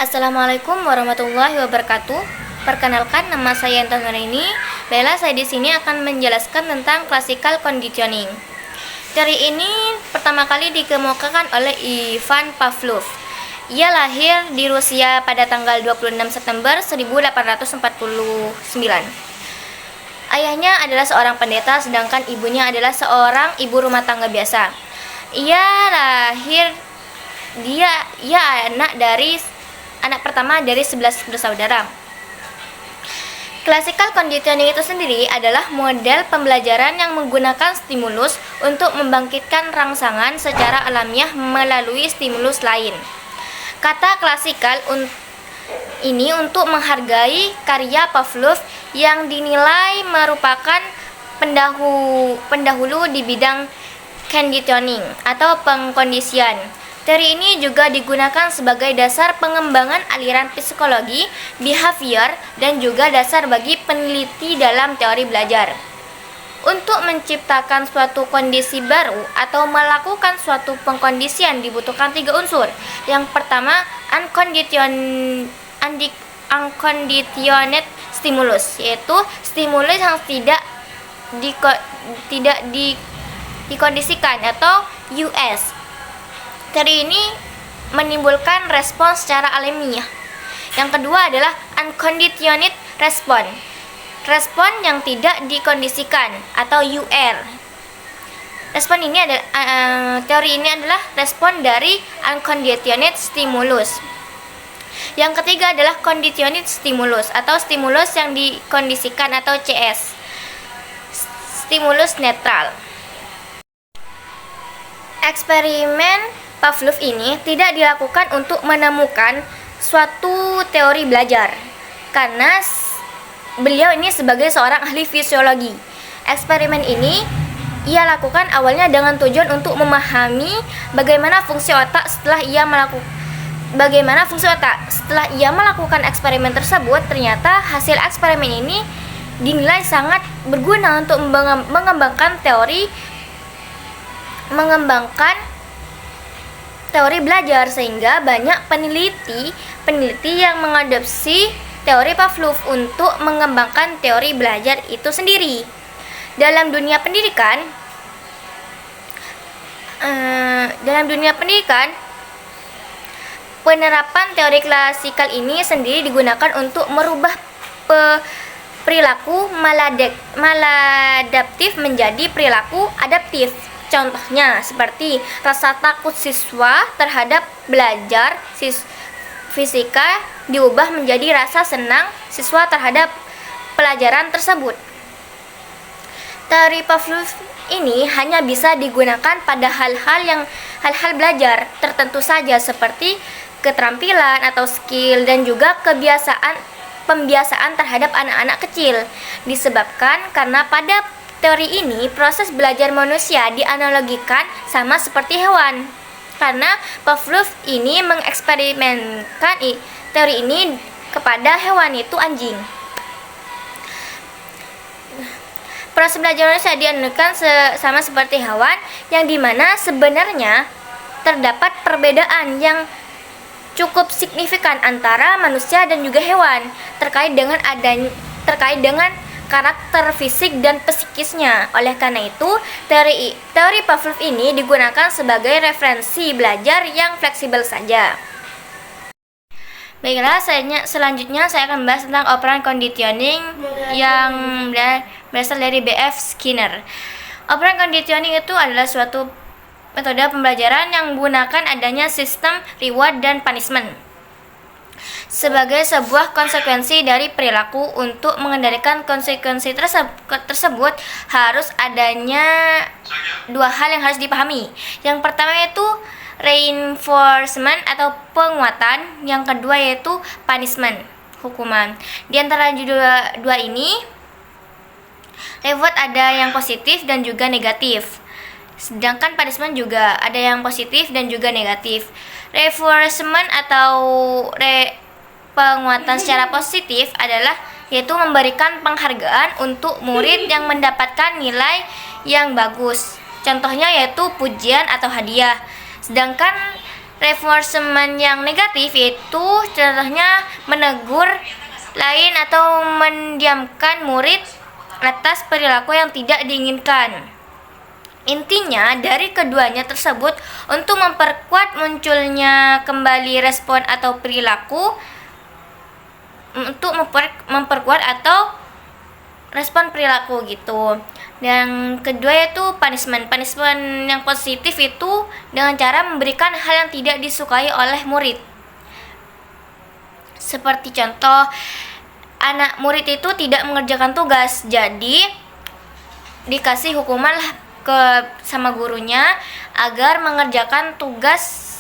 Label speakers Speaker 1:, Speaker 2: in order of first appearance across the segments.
Speaker 1: Assalamualaikum warahmatullahi wabarakatuh. Perkenalkan, nama saya Intan Nurini. Baiklah, saya di sini akan menjelaskan tentang classical conditioning. Teori ini pertama kali dikemukakan oleh Ivan Pavlov. Ia lahir di Rusia pada tanggal 26 September 1849. Ayahnya adalah seorang pendeta, sedangkan ibunya adalah seorang ibu rumah tangga biasa. Ia anak pertama dari 11 bersaudara. Classical conditioning itu sendiri adalah model pembelajaran yang menggunakan stimulus untuk membangkitkan rangsangan secara alamiah melalui stimulus lain. Kata klasikal ini untuk menghargai karya Pavlov yang dinilai merupakan pendahulu di bidang conditioning atau pengkondisian. Teori ini juga digunakan sebagai dasar pengembangan aliran psikologi, behavior, dan juga dasar bagi peneliti dalam teori belajar. Untuk menciptakan suatu kondisi baru atau melakukan suatu pengkondisian dibutuhkan 3 unsur. Yang pertama, unconditioned stimulus, yaitu stimulus yang tidak dikondisikan atau US. Teori ini menimbulkan respons secara alamiah. Yang kedua adalah unconditioned response, respon yang tidak dikondisikan atau UR. Teori ini adalah respon dari unconditioned stimulus. Yang ketiga adalah conditioned stimulus atau stimulus yang dikondisikan atau CS, stimulus netral. Eksperimen Pavlov ini tidak dilakukan untuk menemukan suatu teori belajar, karena beliau ini sebagai seorang ahli fisiologi. Eksperimen ini ia lakukan awalnya dengan tujuan untuk memahami bagaimana fungsi otak setelah ia melakukan eksperimen tersebut. Ternyata hasil eksperimen ini dinilai sangat berguna untuk mengembangkan teori belajar, sehingga banyak peneliti yang mengadopsi teori Pavlov untuk mengembangkan teori belajar itu sendiri. Dalam dunia pendidikan, penerapan teori klasikal ini sendiri digunakan untuk merubah perilaku maladaptif menjadi perilaku adaptif. Contohnya seperti rasa takut siswa terhadap belajar fisika diubah menjadi rasa senang siswa terhadap pelajaran tersebut. Teori Pavlov ini hanya bisa digunakan pada hal-hal belajar tertentu saja, seperti keterampilan atau skill dan juga pembiasaan terhadap anak-anak kecil. Disebabkan karena pada teori ini proses belajar manusia dianalogikan sama seperti hewan, karena Pavlov ini mengeksperimenkan teori ini kepada hewan, itu anjing. Proses belajar manusia dianalogikan sama seperti hewan, yang dimana sebenarnya terdapat perbedaan yang cukup signifikan antara manusia dan juga hewan terkait dengan karakter fisik dan psikisnya. Oleh karena itu, teori Pavlov ini digunakan sebagai referensi belajar yang fleksibel saja. Baiklah, selanjutnya saya akan membahas tentang operan conditioning yang berasal dari B.F. Skinner. Operan conditioning itu adalah suatu metode pembelajaran yang menggunakan adanya sistem reward dan punishment sebagai sebuah konsekuensi dari perilaku. Untuk mengendalikan konsekuensi tersebut harus adanya 2 hal yang harus dipahami. Yang pertama yaitu reinforcement atau penguatan, yang kedua yaitu punishment, hukuman. Di antara dua ini, reward ada yang positif dan juga negatif, sedangkan punishment juga ada yang positif dan juga negatif. Reinforcement atau penguatan secara positif adalah yaitu memberikan penghargaan untuk murid yang mendapatkan nilai yang bagus. Contohnya yaitu pujian atau hadiah. Sedangkan Reinforcement yang negatif itu contohnya menegur lain atau mendiamkan murid atas perilaku yang tidak diinginkan. Intinya dari keduanya tersebut untuk memperkuat munculnya kembali respon atau perilaku, untuk memperkuat atau respon perilaku gitu. Yang kedua yaitu punishment yang positif itu dengan cara memberikan hal yang tidak disukai oleh murid. Seperti contoh, anak murid itu tidak mengerjakan tugas, jadi dikasih hukuman sama gurunya agar mengerjakan tugas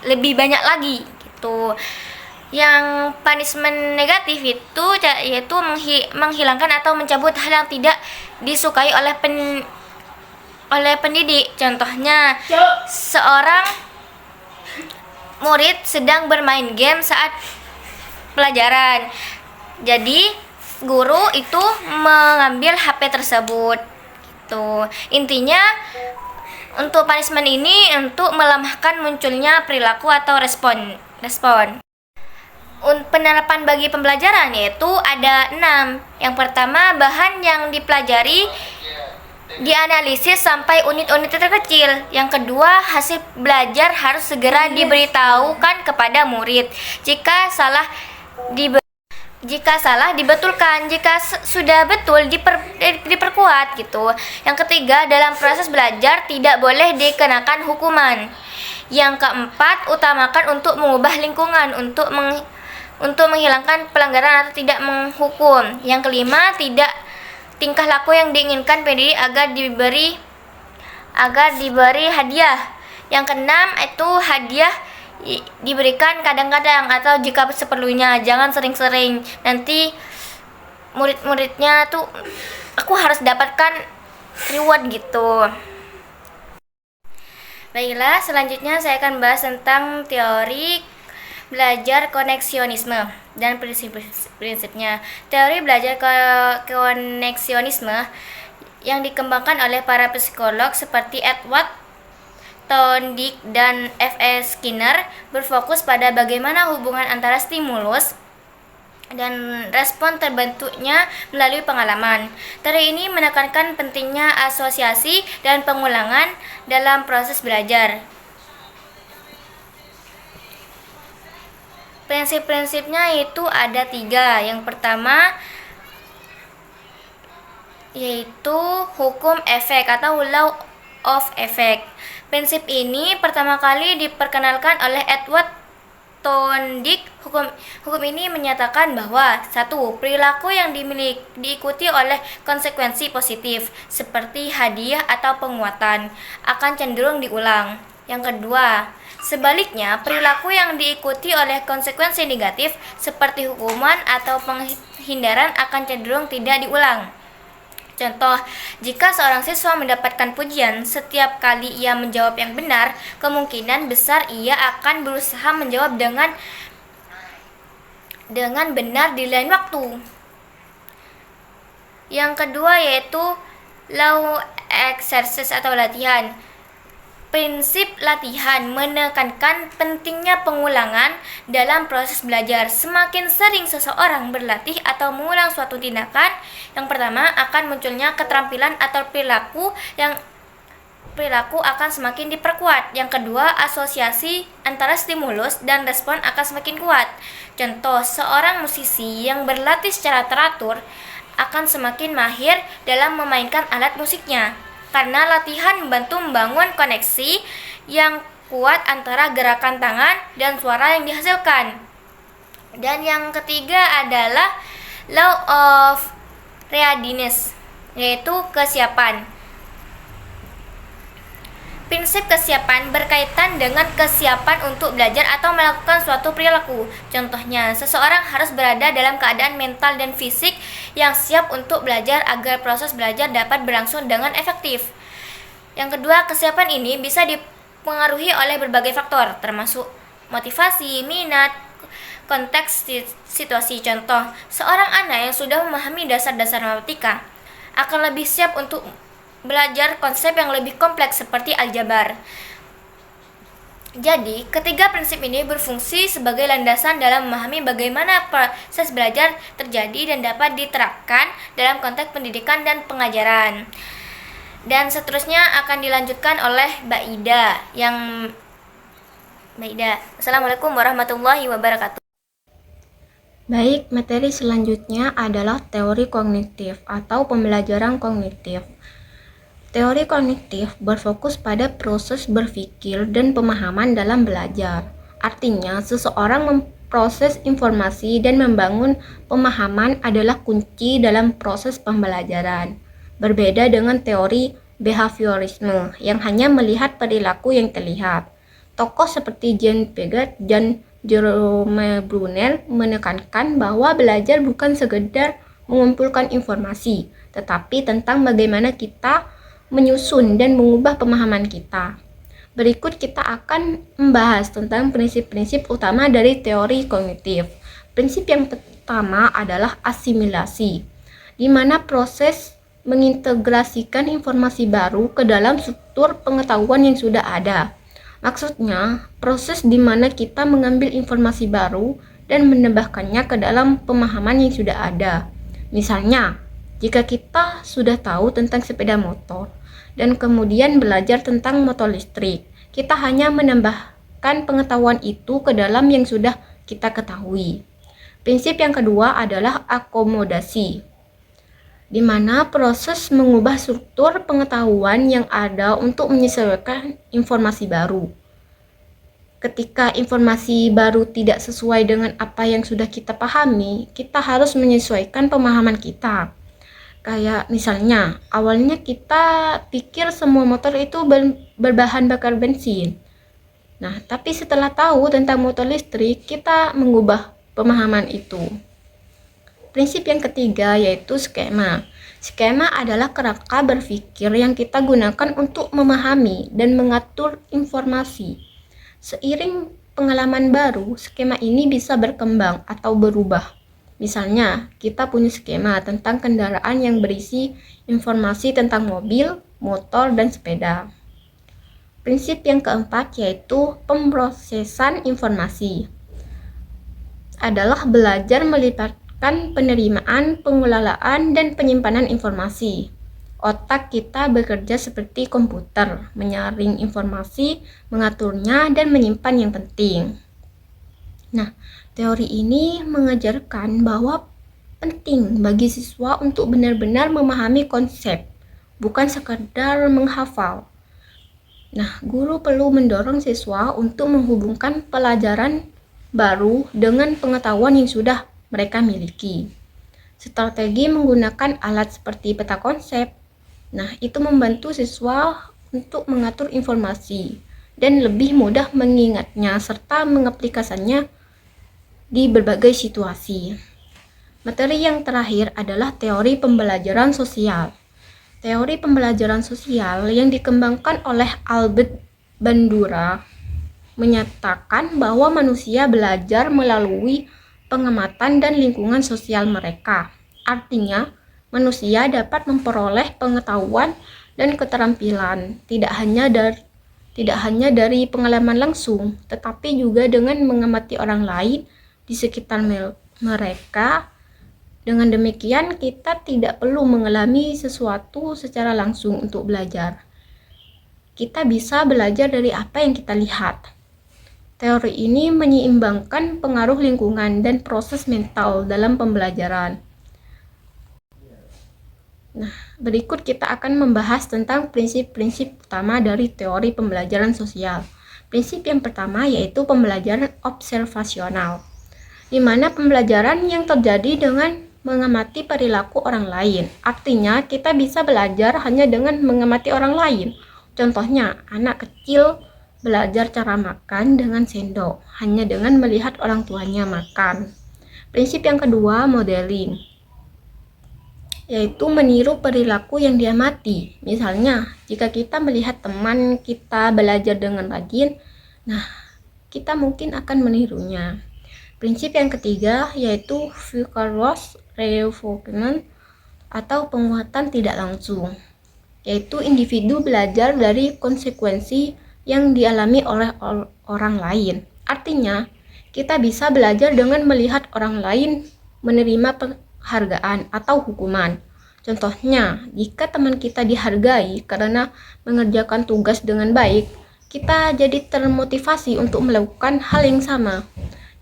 Speaker 1: lebih banyak lagi gitu. Yang punishment negatif itu yaitu menghilangkan atau mencabut hal yang tidak disukai oleh pendidik. Contohnya, seorang murid sedang bermain game saat pelajaran, jadi guru itu mengambil HP tersebut gitu. Intinya untuk punishment ini untuk melemahkan munculnya perilaku atau respon. Penerapan bagi pembelajaran yaitu ada 6. Yang pertama, bahan yang dipelajari dianalisis sampai unit-unit terkecil. Yang kedua, hasil belajar harus segera diberitahukan kepada murid. Jika salah dibetulkan, jika sudah betul diperkuat gitu. Yang ketiga, dalam proses belajar tidak boleh dikenakan hukuman. Yang keempat, utamakan untuk mengubah lingkungan untuk menghilangkan pelanggaran atau tidak menghukum. Yang kelima, tidak tingkah laku yang diinginkan pendidik agar diberi hadiah. Yang keenam itu hadiah diberikan kadang-kadang atau jika seperlunya, jangan sering-sering. Nanti murid-muridnya tuh aku harus dapatkan reward gitu. Baiklah, selanjutnya saya akan bahas tentang teori belajar koneksionisme dan prinsip-prinsipnya. Teori belajar koneksionisme yang dikembangkan oleh para psikolog seperti Edward Thorndike dan F.S. Skinner berfokus pada bagaimana hubungan antara stimulus dan respon terbentuknya melalui pengalaman. Teori ini menekankan pentingnya asosiasi dan pengulangan dalam proses belajar. Prinsip-prinsipnya itu ada 3. Yang pertama yaitu hukum efek atau law of effect. Prinsip ini pertama kali diperkenalkan oleh Edward Thorndike. Hukum ini menyatakan bahwa 1. Perilaku yang diikuti oleh konsekuensi positif seperti hadiah atau penguatan akan cenderung diulang. Yang kedua, sebaliknya, perilaku yang diikuti oleh konsekuensi negatif seperti hukuman atau penghindaran akan cenderung tidak diulang. Contoh, jika seorang siswa mendapatkan pujian setiap kali ia menjawab yang benar, kemungkinan besar ia akan berusaha menjawab dengan benar di lain waktu. Yang kedua yaitu law exercise atau latihan. Prinsip latihan menekankan pentingnya pengulangan dalam proses belajar. Semakin sering seseorang berlatih atau mengulang suatu tindakan, yang pertama akan munculnya keterampilan atau perilaku akan semakin diperkuat. Yang kedua, asosiasi antara stimulus dan respon akan semakin kuat. Contoh, seorang musisi yang berlatih secara teratur akan semakin mahir dalam memainkan alat musiknya, karena latihan membantu membangun koneksi yang kuat antara gerakan tangan dan suara yang dihasilkan. Dan yang ketiga adalah law of readiness, yaitu kesiapan. Prinsip kesiapan berkaitan dengan kesiapan untuk belajar atau melakukan suatu perilaku. Contohnya, seseorang harus berada dalam keadaan mental dan fisik yang siap untuk belajar agar proses belajar dapat berlangsung dengan efektif. Yang kedua, kesiapan ini bisa dipengaruhi oleh berbagai faktor, termasuk motivasi, minat, konteks situasi. Contoh, seorang anak yang sudah memahami dasar-dasar matematika akan lebih siap untuk belajar konsep yang lebih kompleks seperti aljabar. Jadi, ketiga prinsip ini berfungsi sebagai landasan dalam memahami bagaimana proses belajar terjadi dan dapat diterapkan dalam konteks pendidikan dan pengajaran. Dan seterusnya akan dilanjutkan oleh Mbak Ida. Assalamualaikum warahmatullahi wabarakatuh.
Speaker 2: Baik, materi selanjutnya adalah teori kognitif atau pembelajaran kognitif. Teori kognitif berfokus pada proses berpikir dan pemahaman dalam belajar. Artinya, seseorang memproses informasi dan membangun pemahaman adalah kunci dalam proses pembelajaran. Berbeda dengan teori behaviorisme yang hanya melihat perilaku yang terlihat. Tokoh seperti Jean Piaget dan Jerome Bruner menekankan bahwa belajar bukan sekedar mengumpulkan informasi, tetapi tentang bagaimana kita menyusun dan mengubah pemahaman kita. Berikut kita akan membahas tentang prinsip-prinsip utama dari teori kognitif. Prinsip yang pertama adalah asimilasi, di mana proses mengintegrasikan informasi baru ke dalam struktur pengetahuan yang sudah ada. Maksudnya, proses di mana kita mengambil informasi baru dan menambahkannya ke dalam pemahaman yang sudah ada. Misalnya, jika kita sudah tahu tentang sepeda motor dan kemudian belajar tentang motor listrik, kita hanya menambahkan pengetahuan itu ke dalam yang sudah kita ketahui. Prinsip yang kedua adalah akomodasi, di mana proses mengubah struktur pengetahuan yang ada untuk menyesuaikan informasi baru. Ketika informasi baru tidak sesuai dengan apa yang sudah kita pahami, kita harus menyesuaikan pemahaman kita. Kayak misalnya, awalnya kita pikir semua motor itu berbahan bakar bensin. Nah, tapi setelah tahu tentang motor listrik, kita mengubah pemahaman itu. Prinsip yang ketiga yaitu skema. Skema adalah kerangka berpikir yang kita gunakan untuk memahami dan mengatur informasi. Seiring pengalaman baru, skema ini bisa berkembang atau berubah. Misalnya, kita punya skema tentang kendaraan yang berisi informasi tentang mobil, motor, dan sepeda. Prinsip yang keempat yaitu pemrosesan informasi. Adalah belajar melibatkan penerimaan, pengelolaan, dan penyimpanan informasi. Otak kita bekerja seperti komputer, menyaring informasi, mengaturnya, dan menyimpan yang penting. Nah, teori ini mengajarkan bahwa penting bagi siswa untuk benar-benar memahami konsep, bukan sekadar menghafal. Nah, guru perlu mendorong siswa untuk menghubungkan pelajaran baru dengan pengetahuan yang sudah mereka miliki. Strategi menggunakan alat seperti peta konsep. Nah, itu membantu siswa untuk mengatur informasi dan lebih mudah mengingatnya serta mengaplikasikannya di berbagai situasi. Materi yang terakhir adalah teori pembelajaran sosial. Teori pembelajaran sosial yang dikembangkan oleh Albert Bandura menyatakan bahwa manusia belajar melalui pengamatan dan lingkungan sosial mereka. Artinya, manusia dapat memperoleh pengetahuan dan keterampilan tidak hanya dari pengalaman langsung, tetapi juga dengan mengamati orang lain di sekitar mereka. Dengan demikian, kita tidak perlu mengalami sesuatu secara langsung untuk belajar. Kita bisa belajar dari apa yang kita lihat. Teori ini menyeimbangkan pengaruh lingkungan dan proses mental dalam pembelajaran. Nah, berikut kita akan membahas tentang prinsip-prinsip utama dari teori pembelajaran sosial. Prinsip yang pertama yaitu pembelajaran observasional, di mana pembelajaran yang terjadi dengan mengamati perilaku orang lain. Artinya, kita bisa belajar hanya dengan mengamati orang lain. Contohnya, anak kecil belajar cara makan dengan sendok, hanya dengan melihat orang tuanya makan. Prinsip yang kedua, modeling, yaitu meniru perilaku yang diamati. Misalnya, jika kita melihat teman kita belajar dengan rajin, nah, kita mungkin akan menirunya. Prinsip yang ketiga yaitu vicarious reinforcement atau penguatan tidak langsung, yaitu individu belajar dari konsekuensi yang dialami oleh orang lain. Artinya, kita bisa belajar dengan melihat orang lain menerima penghargaan atau hukuman. Contohnya, jika teman kita dihargai karena mengerjakan tugas dengan baik, kita jadi termotivasi untuk melakukan hal yang sama.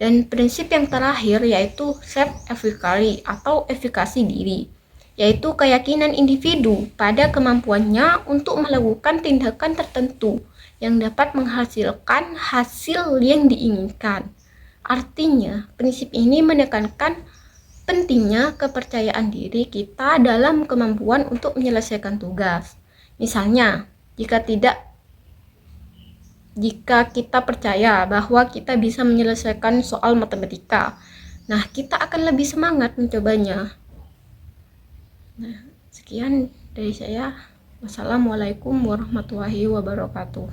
Speaker 2: Dan prinsip yang terakhir yaitu self-efficacy atau efikasi diri, yaitu keyakinan individu pada kemampuannya untuk melakukan tindakan tertentu yang dapat menghasilkan hasil yang diinginkan. Artinya, prinsip ini menekankan pentingnya kepercayaan diri kita dalam kemampuan untuk menyelesaikan tugas. Misalnya, jika kita percaya bahwa kita bisa menyelesaikan soal matematika, nah kita akan lebih semangat mencobanya. Nah, sekian dari saya. Wassalamualaikum warahmatullahi wabarakatuh.